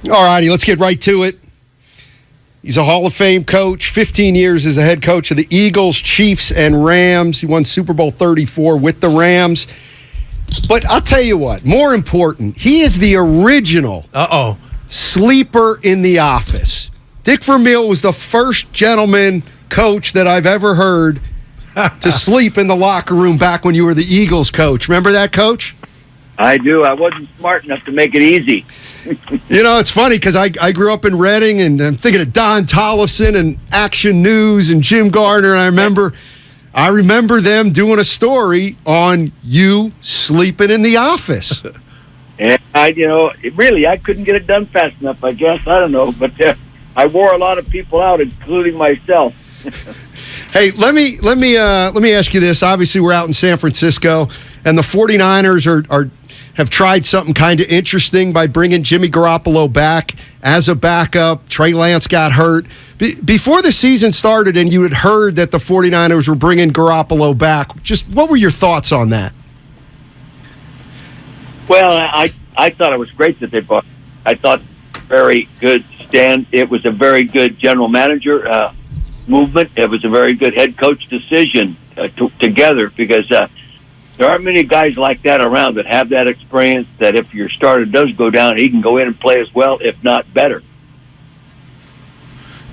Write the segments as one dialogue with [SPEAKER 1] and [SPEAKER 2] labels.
[SPEAKER 1] All righty, let's get right to it. He's a Hall of Fame coach, 15 years as a head coach of the Eagles, Chiefs, and Rams. He won Super Bowl 34 with the Rams. But I'll tell you what, more important, he is the original sleeper in the office. Dick Vermeil was the first gentleman coach that I've ever heard to sleep in the locker room back when you were the Eagles coach. Remember that, Coach?
[SPEAKER 2] I do. I wasn't smart enough to make it easy.
[SPEAKER 1] You know, it's funny because I grew up in Reading, and I'm thinking of Don Tollefson and Action News and Jim Gardner, and I remember them doing a story on you sleeping in the office.
[SPEAKER 2] And I couldn't get it done fast enough, I guess. I don't know, but I wore a lot of people out, including myself.
[SPEAKER 1] Hey, let me ask you this. Obviously, we're out in San Francisco, and the 49ers have tried something kind of interesting by bringing Jimmy Garoppolo back as a backup. Trey Lance got hurt. Before the season started and you had heard that the 49ers were bringing Garoppolo back, just what were your thoughts on that?
[SPEAKER 2] Well, I thought it was great that they brought. I thought very good stand. It was a very good general manager movement. It was a very good head coach decision together because there aren't many guys like that around that have that experience, that if your starter does go down, he can go in and play as well, if not better.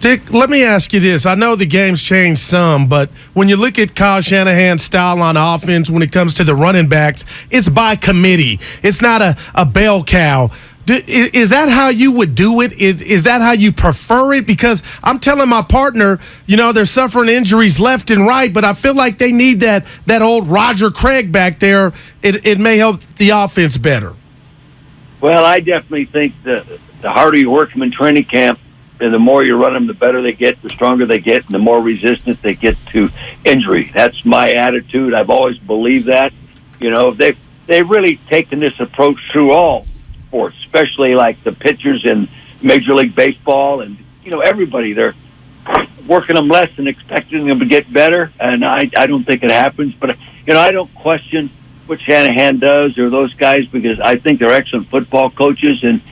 [SPEAKER 3] Dick, let me ask you this. I know the game's changed some, but when you look at Kyle Shanahan's style on offense when it comes to the running backs, it's by committee. It's not a bell cow. Is that how you would do it? Is that how you prefer it? Because I'm telling my partner, they're suffering injuries left and right, but I feel like they need that old Roger Craig back there. It may help the offense better.
[SPEAKER 2] Well, I definitely think the harder you work them in training camp, and the more you run them, the better they get, the stronger they get, and the more resistant they get to injury. That's my attitude. I've always believed that. They've really taken this approach through all sports, especially like the pitchers in Major League Baseball, and everybody. They're working them less and expecting them to get better, and I don't think it happens. But I don't question what Shanahan does or those guys, because I think they're excellent football coaches, and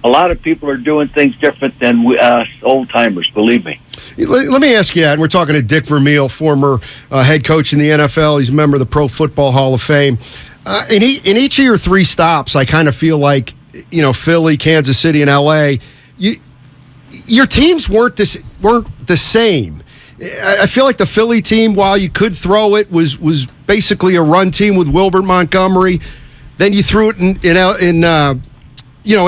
[SPEAKER 2] a lot of people are doing things different than us old timers. Believe me.
[SPEAKER 1] Let me ask you, and we're talking to Dick Vermeil, former head coach in the NFL. He's a member of the Pro Football Hall of Fame. In each of your three stops, I kind of feel like, Philly, Kansas City, and L.A., your teams weren't the same. I feel like the Philly team, while you could throw it, was basically a run team with Wilbert Montgomery. Then you threw it in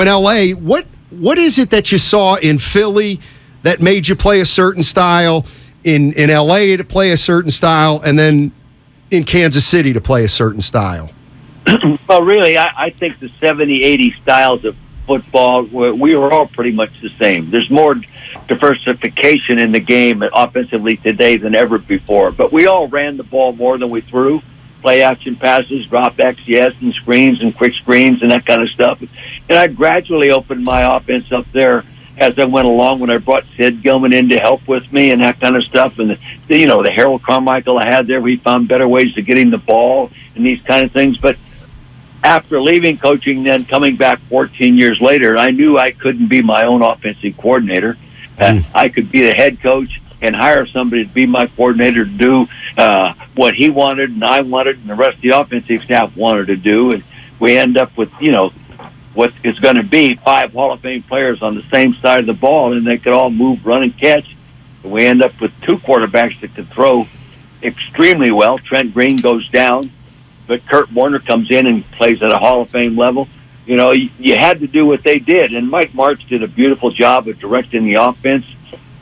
[SPEAKER 1] L.A. What is it that you saw in Philly that made you play a certain style, in L.A. to play a certain style, and then in Kansas City to play a certain style?
[SPEAKER 2] Well, really, I think the 70, 80 styles of football, we were all pretty much the same. There's more diversification in the game offensively today than ever before. But we all ran the ball more than we threw. Play action passes, dropbacks, yes, and screens and quick screens and that kind of stuff. And I gradually opened my offense up there as I went along, when I brought Sid Gilman in to help with me and that kind of stuff. And the Harold Carmichael I had there, we found better ways to get him the ball and these kind of things. But after leaving coaching, then coming back 14 years later, I knew I couldn't be my own offensive coordinator. I could be the head coach and hire somebody to be my coordinator to do what he wanted and I wanted and the rest of the offensive staff wanted to do. And we end up with, what is going to be 5 Hall of Fame players on the same side of the ball, and they could all move, run, and catch. And we end up with 2 quarterbacks that could throw extremely well. Trent Green goes down, but Kurt Warner comes in and plays at a Hall of Fame level. You had to do what they did, and Mike Martz did a beautiful job of directing the offense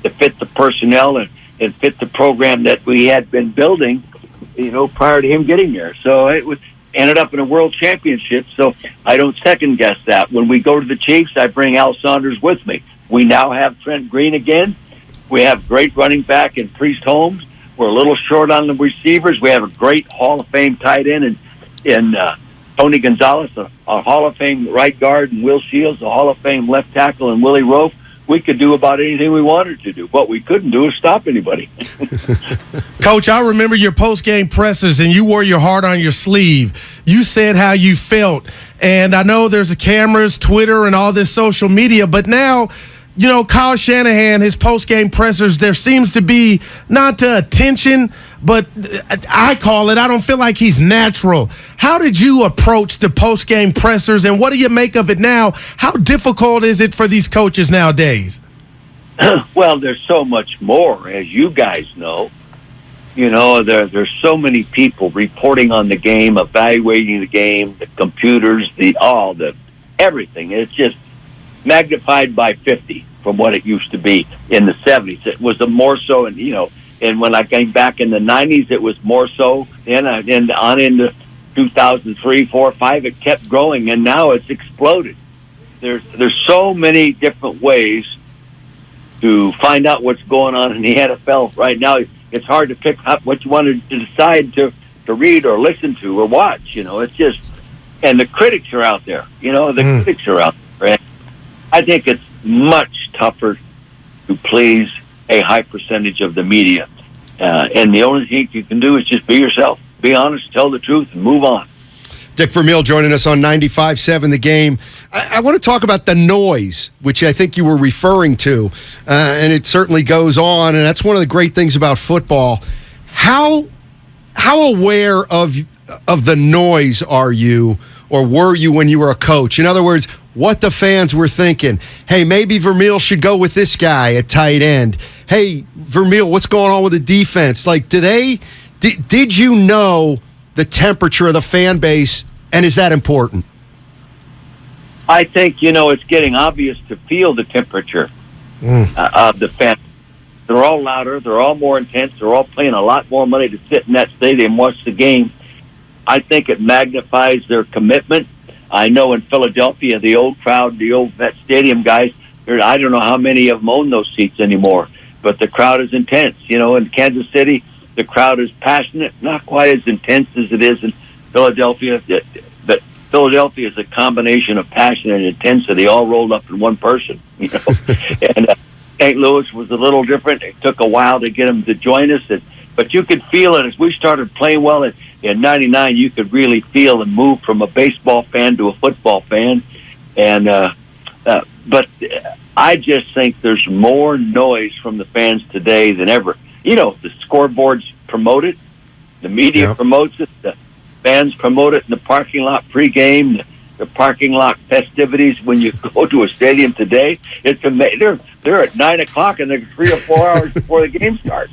[SPEAKER 2] to fit the personnel and fit the program that we had been building, prior to him getting there. So it ended up in a world championship, so I don't second guess that. When we go to the Chiefs, I bring Al Saunders with me. We now have Trent Green again. We have great running back in Priest Holmes. We're a little short on the receivers. We have a great Hall of Fame tight end in Tony Gonzalez, a Hall of Fame right guard, and Will Shields, a Hall of Fame left tackle, and Willie Rofe. we could do about anything we wanted to do. What we couldn't do is stop anybody.
[SPEAKER 3] Coach, I remember your post-game pressers, and you wore your heart on your sleeve. You said how you felt, and I know there's cameras, Twitter, and all this social media, but now, you know, Kyle Shanahan, his post-game pressers, there seems to be not attention, but I call it, I don't feel like he's natural. How did you approach the post-game pressers, and what do you make of it now? How difficult is it for these coaches nowadays?
[SPEAKER 2] Well, there's so much more, as you guys know. You know, there's so many people reporting on the game, evaluating the game, the computers, everything. It's just magnified by 50 from what it used to be in the 70s. It was more so, and when I came back in the 90s, it was more so. And on into 2003, 4, 5, it kept growing, and now it's exploded. There's so many different ways to find out what's going on in the NFL right now. It's hard to pick up what you want to decide to read or listen to or watch. It's just, and the critics are out there. Critics are out there. I think it's much tougher to please a high percentage of the media. And the only thing you can do is just be yourself. Be honest, tell the truth, and move on.
[SPEAKER 1] Dick Vermeil joining us on 95.7 The Game. I want to talk about the noise, which I think you were referring to, and it certainly goes on, and that's one of the great things about football. How aware of the noise are you, or were you when you were a coach? In other words, what the fans were thinking. Hey, maybe Vermeil should go with this guy at tight end. Hey, Vermeil, what's going on with the defense? Like, did you know the temperature of the fan base, and is that important?
[SPEAKER 2] I think, it's getting obvious to feel the temperature of the fans. They're all louder. They're all more intense. They're all paying a lot more money to sit in that stadium and watch the game. I think it magnifies their commitment. I know in Philadelphia, the old crowd, the old Vet Stadium guys, I don't know how many of them own those seats anymore, but the crowd is intense. In Kansas City, the crowd is passionate, not quite as intense as it is in Philadelphia, but Philadelphia is a combination of passion and intensity all rolled up in one person. And St. Louis was a little different. It took a while to get them to join us, but you could feel it as we started playing well. In '99, you could really feel and move from a baseball fan to a football fan, but I just think there's more noise from the fans today than ever. The scoreboards promote it, the media promotes it, the fans promote it in the parking lot pregame, the parking lot festivities when you go to a stadium today. It's amazing. They're at 9 o'clock and they're 3 or 4 hours before the game starts.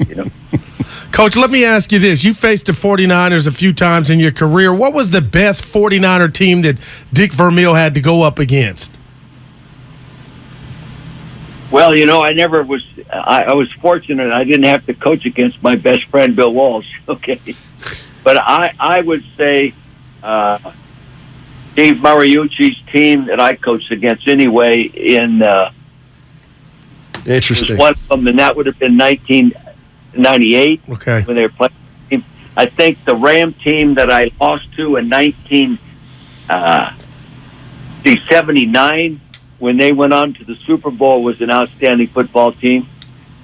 [SPEAKER 3] Coach, let me ask you this. You faced the 49ers a few times in your career. What was the best 49er team that Dick Vermeil had to go up against?
[SPEAKER 2] Well, I was fortunate I didn't have to coach against my best friend, Bill Walsh, okay? But I would say Dave Mariucci's team that I coached against anyway
[SPEAKER 1] Interesting.
[SPEAKER 2] was one of them, and that would have been 1998 when they were playing. I think the Ram team that I lost to in 1979 when they went on to the Super Bowl was an outstanding football team.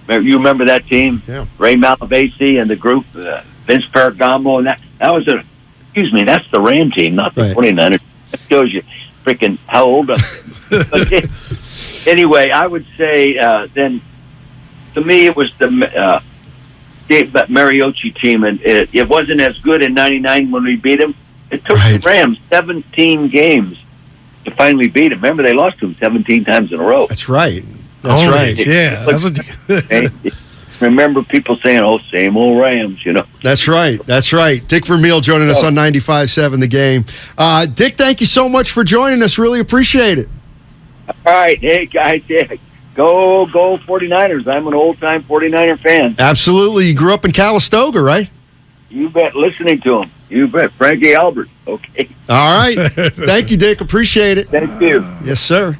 [SPEAKER 2] You remember that team?
[SPEAKER 1] Yeah.
[SPEAKER 2] Ray Malavasi and the group, Vince Ferragamo, and that was that's the Ram team, not the 49ers. That shows you freaking how old I am. But anyway, I would say then, to me, it was the Mariucci team, and it wasn't as good in '99 when we beat them. It took the Rams 17 games to finally beat them. Remember, they lost to them 17 times in a row.
[SPEAKER 1] That's right. That's right.
[SPEAKER 3] Yeah.
[SPEAKER 2] Remember people saying, same old Rams,
[SPEAKER 1] That's right. That's right. Dick Vermeil joining us on 95.7 The Game. Dick, thank you so much for joining us. Really appreciate it.
[SPEAKER 2] All right. Hey, guys. Yeah. Go 49ers. I'm an old-time 49er fan.
[SPEAKER 1] Absolutely. You grew up in Calistoga, right?
[SPEAKER 2] You bet. Listening to him. You bet. Frankie Albert. Okay.
[SPEAKER 1] All right. Thank you, Dick. Appreciate it.
[SPEAKER 2] Thank you.
[SPEAKER 1] Yes, sir.